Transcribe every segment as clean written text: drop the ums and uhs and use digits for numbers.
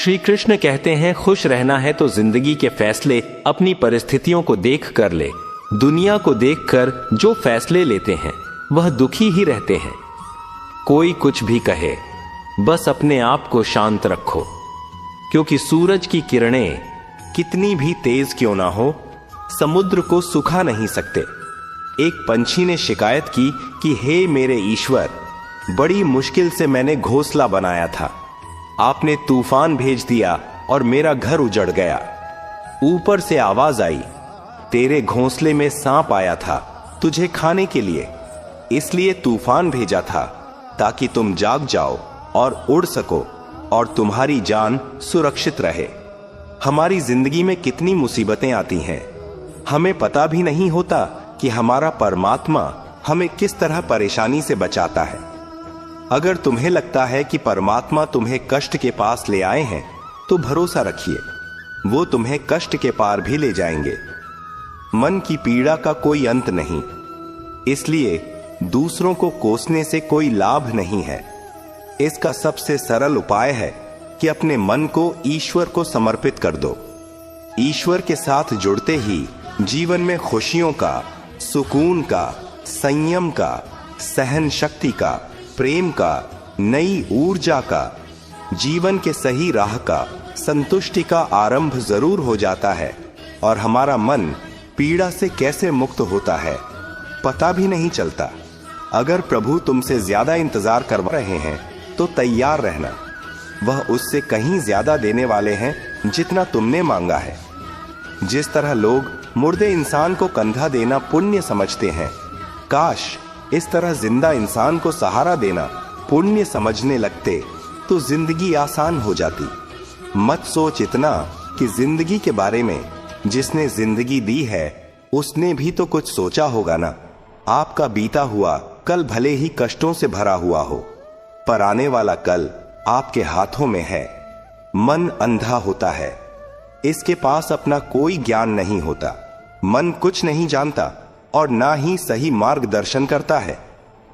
श्री कृष्ण कहते हैं, खुश रहना है तो जिंदगी के फैसले अपनी परिस्थितियों को देख कर ले। दुनिया को देखकर जो फैसले लेते हैं वह दुखी ही रहते हैं। कोई कुछ भी कहे, बस अपने आप को शांत रखो, क्योंकि सूरज की किरणें कितनी भी तेज क्यों ना हो, समुद्र को सुखा नहीं सकते। एक पंछी ने शिकायत की कि हे मेरे ईश्वर, बड़ी मुश्किल से मैंने घोंसला बनाया था, आपने तूफान भेज दिया और मेरा घर उजड़ गया। ऊपर से आवाज आई, तेरे घोंसले में सांप आया था तुझे खाने के लिए, इसलिए तूफान भेजा था ताकि तुम जाग जाओ और उड़ सको और तुम्हारी जान सुरक्षित रहे। हमारी जिंदगी में कितनी मुसीबतें आती हैं, हमें पता भी नहीं होता कि हमारा परमात्मा हमें किस तरह परेशानी से बचाता है। अगर तुम्हें लगता है कि परमात्मा तुम्हें कष्ट के पास ले आए हैं, तो भरोसा रखिए, वो तुम्हें कष्ट के पार भी ले जाएंगे। मन की पीड़ा का कोई अंत नहीं, इसलिए दूसरों को कोसने से कोई लाभ नहीं है। इसका सबसे सरल उपाय है कि अपने मन को ईश्वर को समर्पित कर दो। ईश्वर के साथ जुड़ते ही जीवन में खुशियों का, सुकून का, संयम का, सहन शक्ति का, प्रेम का, नई ऊर्जा का, जीवन के सही राह का, संतुष्टि का आरंभ जरूर हो जाता है और हमारा मन पीड़ा से कैसे मुक्त होता है पता भी नहीं चलता। अगर प्रभु तुमसे ज्यादा इंतजार करवा रहे हैं तो तैयार रहना, वह उससे कहीं ज्यादा देने वाले हैं जितना तुमने मांगा है। जिस तरह लोग मुर्दे इंसान को कंधा देना पुण्य समझते हैं, काश इस तरह जिंदा इंसान को सहारा देना पुण्य समझने लगते तो जिंदगी आसान हो जाती। मत सोच इतना कि जिंदगी के बारे में जिसने जिंदगी दी है उसने भी तो कुछ सोचा होगा ना। आपका बीता हुआ कल भले ही कष्टों से भरा हुआ हो, पर आने वाला कल आपके हाथों में है। मन अंधा होता है, इसके पास अपना कोई ज्ञान नहीं होता। मन कुछ नहीं जानता और ना ही सही मार्गदर्शन करता है,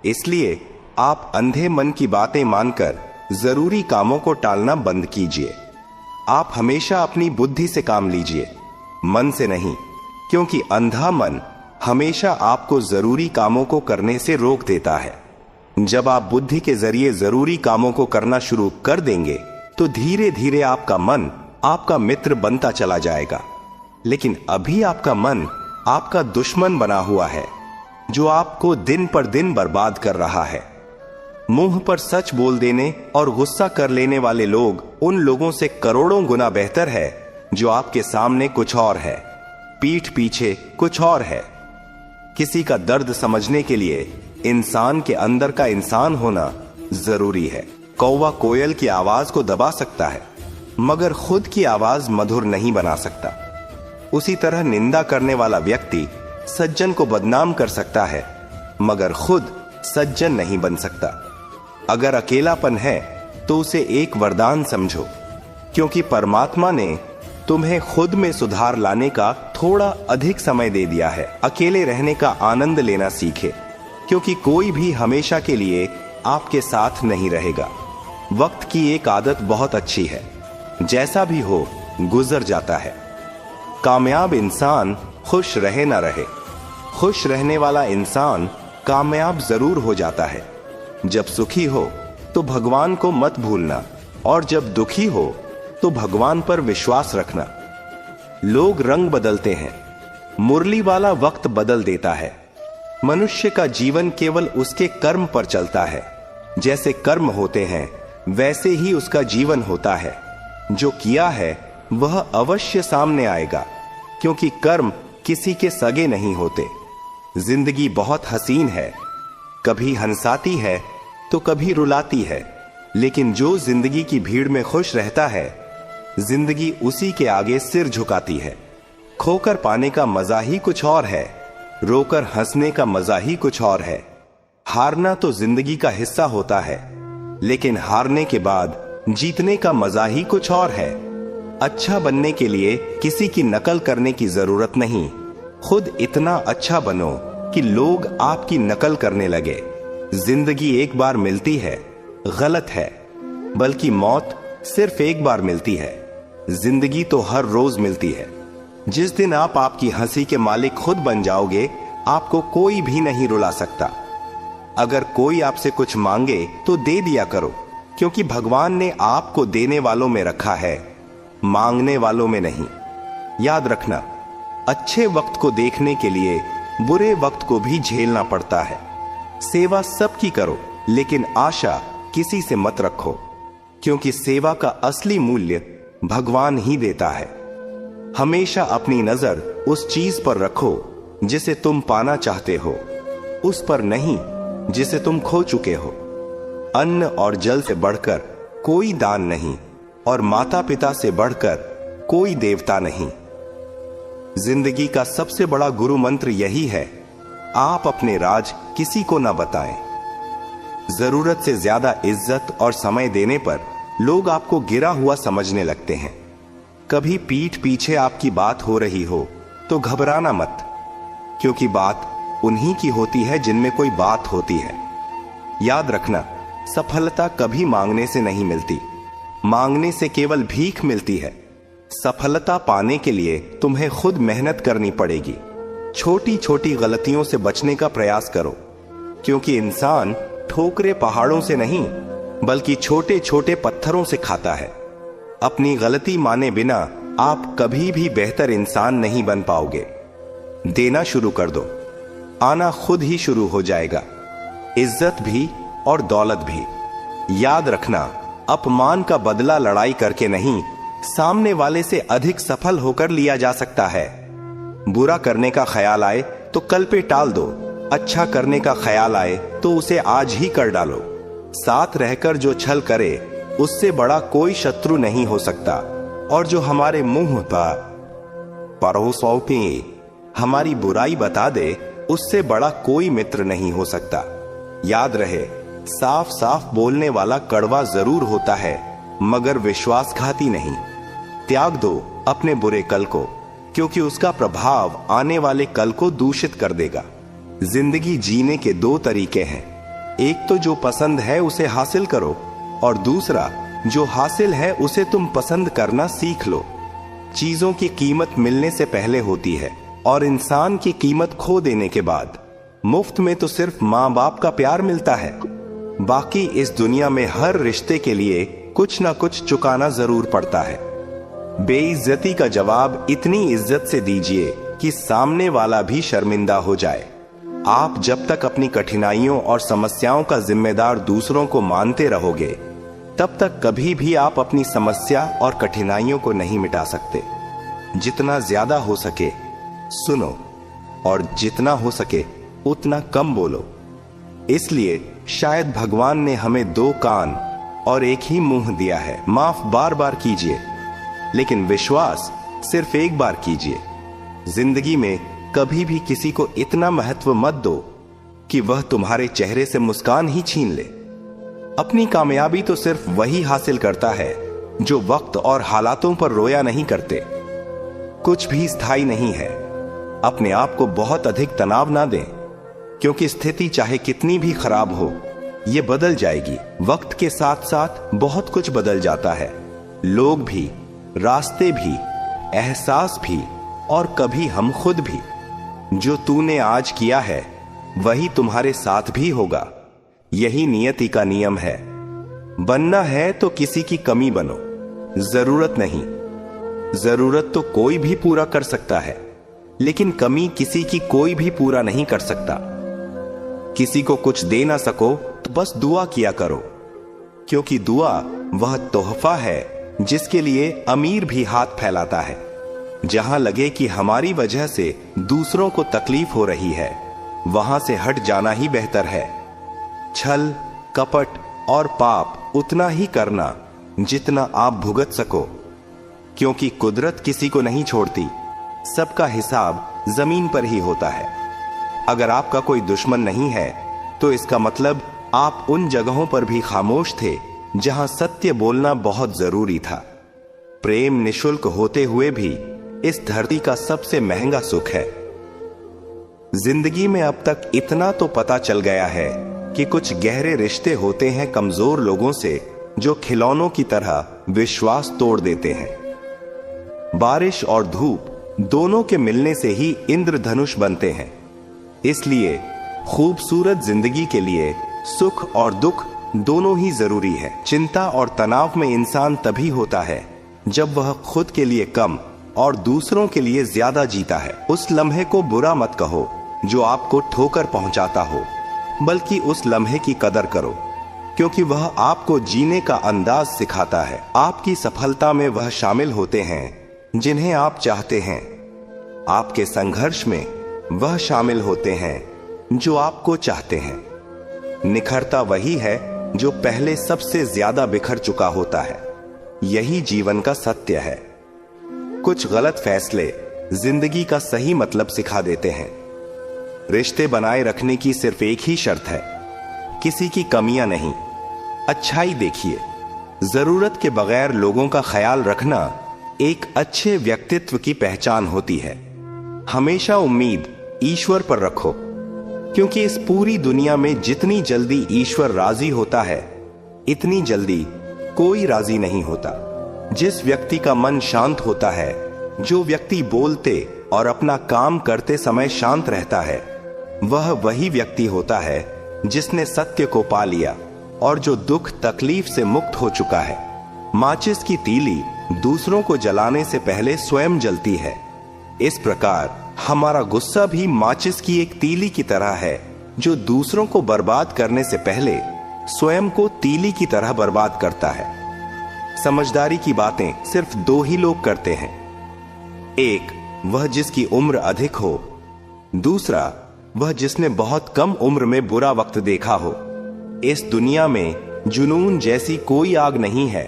इसलिए आप अंधे मन की बातें मानकर जरूरी कामों को टालना बंद कीजिए। आप हमेशा अपनी बुद्धि से काम लीजिए, मन से नहीं, क्योंकि अंधा मन हमेशा आपको जरूरी कामों को करने से रोक देता है। जब आप बुद्धि के जरिए जरूरी कामों को करना शुरू कर देंगे तो धीरे धीरे आपका मन आपका मित्र बनता चला जाएगा। लेकिन अभी आपका मन आपका दुश्मन बना हुआ है, जो आपको दिन पर दिन बर्बाद कर रहा है। मुंह पर सच बोल देने और गुस्सा कर लेने वाले लोग उन लोगों से करोड़ों गुना बेहतर है जो आपके सामने कुछ और है, पीठ पीछे कुछ और है। किसी का दर्द समझने के लिए इंसान के अंदर का इंसान होना जरूरी है। कौवा कोयल की आवाज को दबा सकता है, मगर खुद की आवाज मधुर नहीं बना सकता। उसी तरह निंदा करने वाला व्यक्ति सज्जन को बदनाम कर सकता है, मगर खुद सज्जन नहीं बन सकता। अगर अकेलापन है तो उसे एक वरदान समझो, क्योंकि परमात्मा ने तुम्हें खुद में सुधार लाने का थोड़ा अधिक समय दे दिया है। अकेले रहने का आनंद लेना सीखे, क्योंकि कोई भी हमेशा के लिए आपके साथ नहीं रहेगा। वक्त की एक आदत बहुत अच्छी है, जैसा भी हो गुजर जाता है। कामयाब इंसान खुश रहे ना रहे, खुश रहने वाला इंसान कामयाब जरूर हो जाता है। जब सुखी हो तो भगवान को मत भूलना, और जब दुखी हो तो भगवान पर विश्वास रखना। लोग रंग बदलते हैं, मुरली वाला वक्त बदल देता है। मनुष्य का जीवन केवल उसके कर्म पर चलता है। जैसे कर्म होते हैं वैसे ही उसका जीवन होता है। जो किया है वह अवश्य सामने आएगा, क्योंकि कर्म किसी के सगे नहीं होते। जिंदगी बहुत हसीन है, कभी हंसाती है तो कभी रुलाती है, लेकिन जो जिंदगी की भीड़ में खुश रहता है, जिंदगी उसी के आगे सिर झुकाती है। खोकर पाने का मजा ही कुछ और है, रोकर हंसने का मजा ही कुछ और है। हारना तो जिंदगी का हिस्सा होता है, लेकिन हारने के बाद जीतने का मजा ही कुछ और है। अच्छा बनने के लिए किसी की नकल करने की जरूरत नहीं, खुद इतना अच्छा बनो कि लोग आपकी नकल करने लगे। जिंदगी एक बार मिलती है, गलत है, बल्कि मौत सिर्फ एक बार मिलती है। जिंदगी तो हर रोज मिलती है। जिस दिन आप आपकी हंसी के मालिक खुद बन जाओगे, आपको कोई भी नहीं रुला सकता। अगर कोई आपसे कुछ मांगे तो दे दिया करो, क्योंकि भगवान ने आपको देने वालों में रखा है, मांगने वालों में नहीं। याद रखना, अच्छे वक्त को देखने के लिए बुरे वक्त को भी झेलना पड़ता है। सेवा सबकी करो, लेकिन आशा किसी से मत रखो, क्योंकि सेवा का असली मूल्य भगवान ही देता है। हमेशा अपनी नजर उस चीज पर रखो जिसे तुम पाना चाहते हो, उस पर नहीं जिसे तुम खो चुके हो। अन्न और जल से बढ़कर कोई दान नहीं, और माता पिता से बढ़कर कोई देवता नहीं। जिंदगी का सबसे बड़ा गुरु मंत्र यही है, आप अपने राज किसी को ना बताएं। जरूरत से ज्यादा इज्जत और समय देने पर लोग आपको गिरा हुआ समझने लगते हैं। कभी पीठ पीछे आपकी बात हो रही हो तो घबराना मत, क्योंकि बात उन्हीं की होती है जिनमें कोई बात होती है। याद रखना, सफलता कभी मांगने से नहीं मिलती, मांगने से केवल भीख मिलती है। सफलता पाने के लिए तुम्हें खुद मेहनत करनी पड़ेगी। छोटी छोटी गलतियों से बचने का प्रयास करो, क्योंकि इंसान ठोकरे पहाड़ों से नहीं बल्कि छोटे छोटे पत्थरों से खाता है। अपनी गलती माने बिना आप कभी भी बेहतर इंसान नहीं बन पाओगे। देना शुरू कर दो, आना खुद ही शुरू हो जाएगा, इज्जत भी और दौलत भी। याद रखना, अपमान का बदला लड़ाई करके नहीं, सामने वाले से अधिक सफल होकर लिया जा सकता है। बुरा करने का ख्याल आए तो कल पे टाल दो, अच्छा करने का ख्याल आए तो उसे आज ही कर डालो। साथ रहकर जो छल करे उससे बड़ा कोई शत्रु नहीं हो सकता, और जो हमारे मुंह पर परोसों पे हमारी बुराई बता दे उससे बड़ा कोई मित्र नहीं हो सकता। याद रहे, साफ साफ बोलने वाला कड़वा जरूर होता है, मगर विश्वासघाती नहीं। त्याग दो अपने बुरे कल को, क्योंकि उसका प्रभाव आने वाले कल को दूषित कर देगा। जिंदगी जीने के दो तरीके हैं, एक तो जो पसंद है उसे हासिल करो, और दूसरा जो हासिल है उसे तुम पसंद करना सीख लो। चीजों की कीमत मिलने से पहले होती है, और इंसान की कीमत खो देने के बाद। मुफ्त में तो सिर्फ माँ बाप का प्यार मिलता है, बाकी इस दुनिया में हर रिश्ते के लिए कुछ ना कुछ चुकाना जरूर पड़ता है। बेइज्जती का जवाब इतनी इज्जत से दीजिए कि सामने वाला भी शर्मिंदा हो जाए। आप जब तक अपनी कठिनाइयों और समस्याओं का जिम्मेदार दूसरों को मानते रहोगे, तब तक कभी भी आप अपनी समस्या और कठिनाइयों को नहीं मिटा सकते। जितना ज्यादा हो सके सुनो, और जितना हो सके उतना कम बोलो। इसलिए शायद भगवान ने हमें दो कान और एक ही मुंह दिया है। माफ बार बार कीजिए, लेकिन विश्वास सिर्फ एक बार कीजिए। जिंदगी में कभी भी किसी को इतना महत्व मत दो कि वह तुम्हारे चेहरे से मुस्कान ही छीन ले। अपनी कामयाबी तो सिर्फ वही हासिल करता है जो वक्त और हालातों पर रोया नहीं करते। कुछ भी स्थायी नहीं है। अपने आप को बहुत अधिक तनाव ना दें, क्योंकि स्थिति चाहे कितनी भी खराब हो, ये बदल जाएगी। वक्त के साथ साथ बहुत कुछ बदल जाता है, लोग भी, रास्ते भी, एहसास भी, और कभी हम खुद भी। जो तूने आज किया है वही तुम्हारे साथ भी होगा। यही नियति का नियम है। बनना है तो किसी की कमी बनो, जरूरत नहीं। जरूरत तो कोई भी पूरा कर सकता है, लेकिन कमी किसी की कोई भी पूरा नहीं कर सकता। किसी को कुछ दे ना सको तो बस दुआ किया करो, क्योंकि दुआ वह तोहफा है जिसके लिए अमीर भी हाथ फैलाता है। जहां लगे कि हमारी वजह से दूसरों को तकलीफ हो रही है, वहां से हट जाना ही बेहतर है। छल, कपट और पाप उतना ही करना जितना आप भुगत सको, क्योंकि कुदरत किसी को नहीं छोड़ती। सबका हिसाब जमीन पर ही होता है। अगर आपका कोई दुश्मन नहीं है तो इसका मतलब आप उन जगहों पर भी खामोश थे जहां सत्य बोलना बहुत जरूरी था। प्रेम निशुल्क होते हुए भी इस धरती का सबसे महंगा सुख है। जिंदगी में अब तक इतना तो पता चल गया है कि कुछ गहरे रिश्ते होते हैं कमजोर लोगों से, जो खिलौनों की तरह विश्वास तोड़ देते हैं। बारिश और धूप दोनों के मिलने से ही इंद्रधनुष बनते हैं। इसलिए खूबसूरत जिंदगी के लिए सुख और दुख दोनों ही जरूरी है। चिंता और तनाव में इंसान तभी होता है जब वह खुद के लिए कम और दूसरों के लिए ज्यादा जीता है। उस लम्हे को बुरा मत कहो जो आपको ठोकर पहुंचाता हो, बल्कि उस लम्हे की कदर करो, क्योंकि वह आपको जीने का अंदाज सिखाता है। आपकी सफलता में वह शामिल होते हैं जिन्हें आप चाहते हैं। आपके संघर्ष में वह शामिल होते हैं जो आपको चाहते हैं। निखरता वही है जो पहले सबसे ज्यादा बिखर चुका होता है। यही जीवन का सत्य है। कुछ गलत फैसले जिंदगी का सही मतलब सिखा देते हैं। रिश्ते बनाए रखने की सिर्फ एक ही शर्त है, किसी की कमियां नहीं, अच्छाई देखिए। जरूरत के बगैर लोगों का ख्याल रखना एक अच्छे व्यक्तित्व की पहचान होती है। हमेशा उम्मीद ईश्वर पर रखो, क्योंकि इस पूरी दुनिया में जितनी जल्दी ईश्वर राजी होता है, इतनी जल्दी कोई राजी नहीं होता। जिस व्यक्ति का मन शांत होता है, जो व्यक्ति बोलते और अपना काम करते समय शांत रहता है, वह वही व्यक्ति होता है जिसने सत्य को पा लिया और जो दुख तकलीफ से मुक्त हो चुका है। माचिस की तीली दूसरों को जलाने से पहले स्वयं जलती है। इस प्रकार हमारा गुस्सा भी माचिस की एक तीली की तरह है, जो दूसरों को बर्बाद करने से पहले स्वयं को तीली की तरह बर्बाद करता है। समझदारी की बातें सिर्फ दो ही लोग करते हैं। एक वह जिसकी उम्र अधिक हो, दूसरा वह जिसने बहुत कम उम्र में बुरा वक्त देखा हो। इस दुनिया में जुनून जैसी कोई आग नहीं है,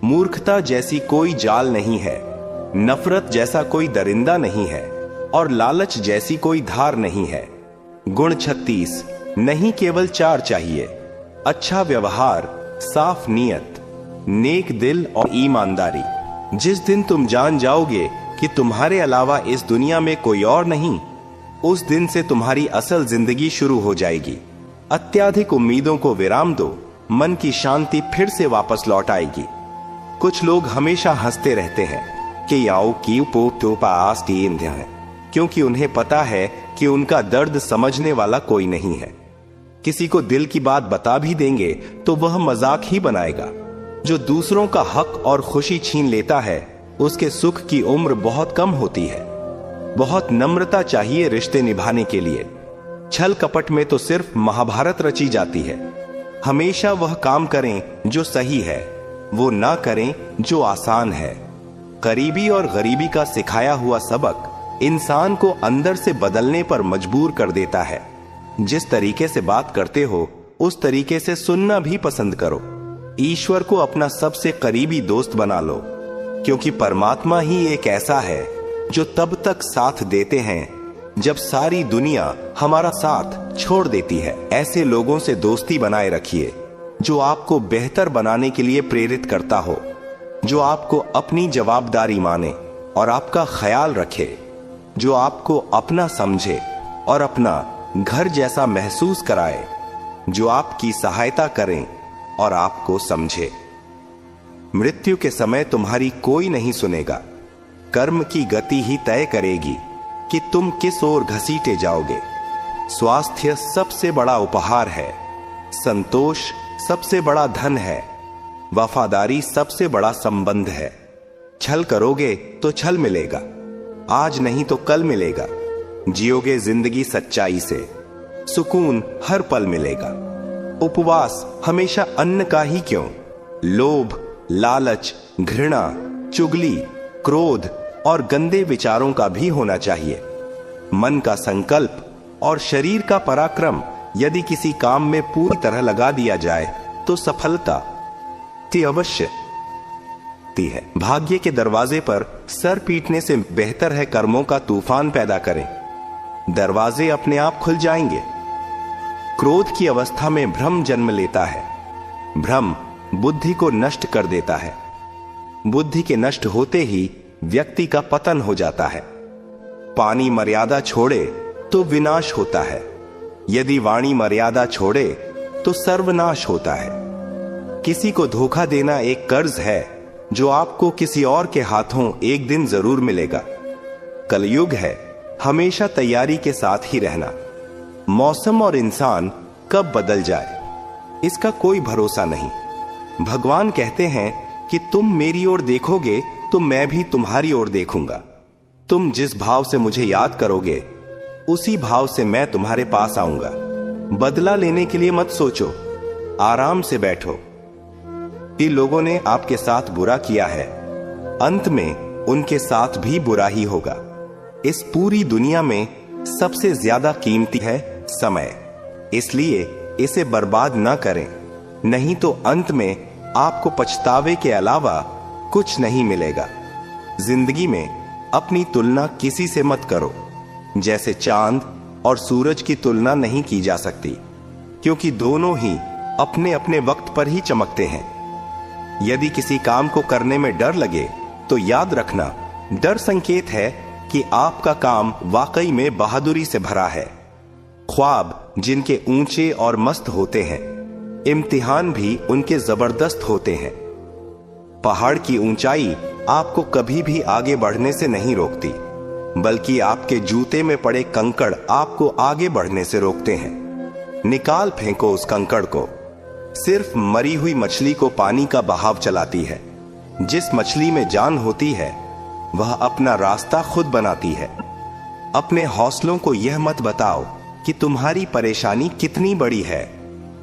मूर्खता जैसी कोई जाल नहीं है, नफरत जैसा कोई दरिंदा नहीं है और लालच जैसी कोई धार नहीं है। गुण 36 नहीं, केवल 4 चाहिए। अच्छा व्यवहार, साफ नीयत, नेक दिल और ईमानदारी। जिस दिन तुम जान जाओगे कि तुम्हारे अलावा इस दुनिया में कोई और नहीं, उस दिन से तुम्हारी असल जिंदगी शुरू हो जाएगी। अत्याधिक उम्मीदों को विराम दो, मन की शांति फिर से वापस लौट आएगी। कुछ लोग हमेशा हंसते रहते हैं कि याओ की पास है, क्योंकि उन्हें पता है कि उनका दर्द समझने वाला कोई नहीं है। किसी को दिल की बात बता भी देंगे तो वह मजाक ही बनाएगा। जो दूसरों का हक और खुशी छीन लेता है, उसके सुख की उम्र बहुत कम होती है। बहुत नम्रता चाहिए रिश्ते निभाने के लिए। छल कपट में तो सिर्फ महाभारत रची जाती है। हमेशा वह काम करें जो सही है, वो ना करें जो आसान है। करीबी और गरीबी का सिखाया हुआ सबक इंसान को अंदर से बदलने पर मजबूर कर देता है। जिस तरीके से बात करते हो, उस तरीके से सुनना भी पसंद करो। ईश्वर को अपना सबसे करीबी दोस्त बना लो, क्योंकि परमात्मा ही एक ऐसा है जो तब तक साथ देते हैं जब सारी दुनिया हमारा साथ छोड़ देती है। ऐसे लोगों से दोस्ती बनाए रखिए जो आपको बेहतर बनाने के लिए प्रेरित करता हो, जो आपको अपनी जवाबदारी माने और आपका ख्याल रखे, जो आपको अपना समझे और अपना घर जैसा महसूस कराए, जो आपकी सहायता करें और आपको समझे। मृत्यु के समय तुम्हारी कोई नहीं सुनेगा। कर्म की गति ही तय करेगी कि तुम किस ओर घसीटे जाओगे। स्वास्थ्य सबसे बड़ा उपहार है, संतोष सबसे बड़ा धन है, वफादारी सबसे बड़ा संबंध है। छल करोगे तो छल मिलेगा, आज नहीं तो कल मिलेगा। जियोगे जिंदगी सच्चाई से, सुकून हर पल मिलेगा। उपवास हमेशा अन्न का ही क्यों, लोभ, लालच, घृणा, चुगली, क्रोध और गंदे विचारों का भी होना चाहिए। मन का संकल्प और शरीर का पराक्रम यदि किसी काम में पूरी तरह लगा दिया जाए तो सफलता अवश्य है। भाग्य के दरवाजे पर सर पीटने से बेहतर है कर्मों का तूफान पैदा करें। दरवाजे अपने आप खुल जाएंगे। क्रोध की अवस्था में भ्रम जन्म लेता है। भ्रम बुद्धि को नष्ट कर देता है। बुद्धि के नष्ट होते ही व्यक्ति का पतन हो जाता है। पानी मर्यादा छोड़े तो विनाश होता है, यदि वाणी मर्यादा छोड़े तो सर्वनाश होता है। किसी को धोखा देना एक कर्ज है जो आपको किसी और के हाथों एक दिन जरूर मिलेगा। कलयुग है, हमेशा तैयारी के साथ ही रहना। मौसम और इंसान कब बदल जाए इसका कोई भरोसा नहीं। भगवान कहते हैं कि तुम मेरी ओर देखोगे तो मैं भी तुम्हारी ओर देखूंगा। तुम जिस भाव से मुझे याद करोगे उसी भाव से मैं तुम्हारे पास आऊंगा। बदला लेने के लिए मत सोचो, आराम से बैठो। कि लोगों ने आपके साथ बुरा किया है, अंत में उनके साथ भी बुरा ही होगा। इस पूरी दुनिया में सबसे ज्यादा कीमती है समय, इसलिए इसे बर्बाद ना करें, नहीं तो अंत में आपको पछतावे के अलावा कुछ नहीं मिलेगा। जिंदगी में अपनी तुलना किसी से मत करो। जैसे चांद और सूरज की तुलना नहीं की जा सकती, क्योंकि दोनों ही अपने अपने वक्त पर ही चमकते हैं। यदि किसी काम को करने में डर लगे तो याद रखना, डर संकेत है कि आपका काम वाकई में बहादुरी से भरा है। ख्वाब जिनके ऊंचे और मस्त होते हैं, इम्तिहान भी उनके जबरदस्त होते हैं। पहाड़ की ऊंचाई आपको कभी भी आगे बढ़ने से नहीं रोकती, बल्कि आपके जूते में पड़े कंकड़ आपको आगे बढ़ने से रोकते हैं। निकाल फेंको उस कंकड़ को। सिर्फ मरी हुई मछली को पानी का बहाव चलाती है। जिस मछली में जान होती है वह अपना रास्ता खुद बनाती है। अपने हौसलों को यह मत बताओ कि तुम्हारी परेशानी कितनी बड़ी है,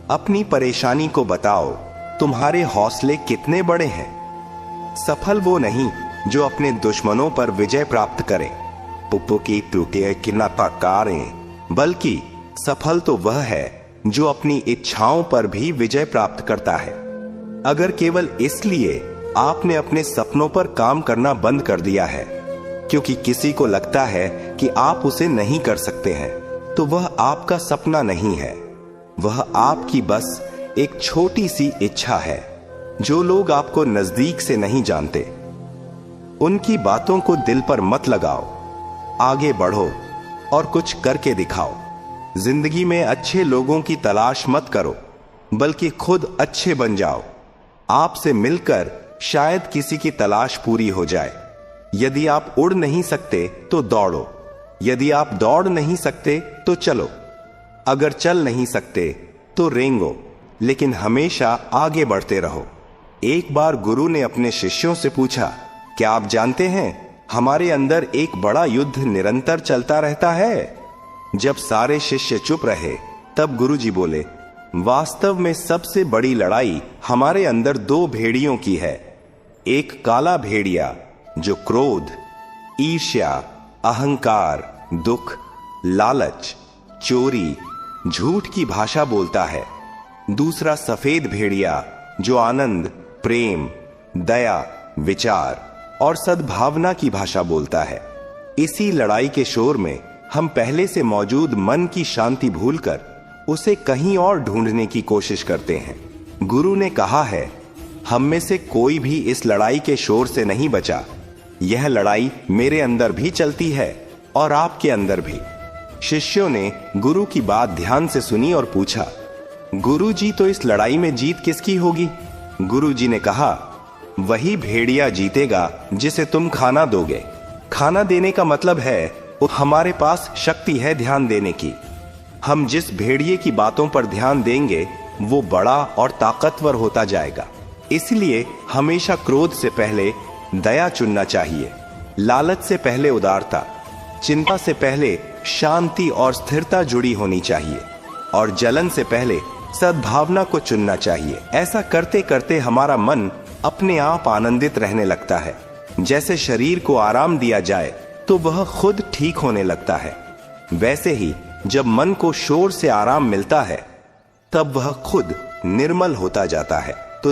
अपनी परेशानी को बताओ तुम्हारे हौसले कितने बड़े हैं। सफल वो नहीं जो अपने दुश्मनों पर विजय प्राप्त करे, पुप्पो की टूटे किना पकारें, बल्कि सफल तो वह है जो अपनी इच्छाओं पर भी विजय प्राप्त करता है। अगर केवल इसलिए आपने अपने सपनों पर काम करना बंद कर दिया है क्योंकि किसी को लगता है कि आप उसे नहीं कर सकते हैं, तो वह आपका सपना नहीं है, वह आपकी बस एक छोटी सी इच्छा है। जो लोग आपको नजदीक से नहीं जानते, उनकी बातों को दिल पर मत लगाओ, आगे बढ़ो और कुछ करके दिखाओ। जिंदगी में अच्छे लोगों की तलाश मत करो, बल्कि खुद अच्छे बन जाओ। आपसे मिलकर शायद किसी की तलाश पूरी हो जाए। यदि आप उड़ नहीं सकते तो दौड़ो, यदि आप दौड़ नहीं सकते तो चलो, अगर चल नहीं सकते तो रेंगो, लेकिन हमेशा आगे बढ़ते रहो। एक बार गुरु ने अपने शिष्यों से पूछा, क्या आप जानते हैं हमारे अंदर एक बड़ा युद्ध निरंतर चलता रहता है? जब सारे शिष्य चुप रहे तब गुरुजी बोले, वास्तव में सबसे बड़ी लड़ाई हमारे अंदर दो भेड़ियों की है। एक काला भेड़िया जो क्रोध, ईर्ष्या, अहंकार, दुख, लालच, चोरी, झूठ की भाषा बोलता है। दूसरा सफेद भेड़िया जो आनंद, प्रेम, दया, विचार और सद्भावना की भाषा बोलता है। इसी लड़ाई के शोर में हम पहले से मौजूद मन की शांति भूलकर उसे कहीं और ढूंढने की कोशिश करते हैं। गुरु ने कहा है, हम में से कोई भी इस लड़ाई के शोर से नहीं बचा। यह लड़ाई मेरे अंदर भी चलती है और आपके अंदर भी। शिष्यों ने गुरु की बात ध्यान से सुनी और पूछा, गुरु जी, तो इस लड़ाई में जीत किसकी होगी? गुरु जी ने कहा, वही भेड़िया जीतेगा जिसे तुम खाना दोगे। खाना देने का मतलब है हमारे पास शक्ति है ध्यान देने की। हम जिस भेड़िए की बातों पर ध्यान देंगे वो बड़ा और ताकतवर होता जाएगा। इसलिए हमेशा क्रोध से पहले दया चुनना चाहिए, लालच से पहले उदारता, चिंता से पहले शांति और स्थिरता जुड़ी होनी चाहिए और जलन से पहले सद्भावना को चुनना चाहिए। ऐसा करते करते हमारा मन अपने आप आनंदित रहने लगता है। जैसे शरीर को आराम दिया जाए तो वह खुद ठीक होने लगता है, वैसे ही जब मन को शोर से आराम मिलता है तब वह खुद निर्मल होता जाता है। तो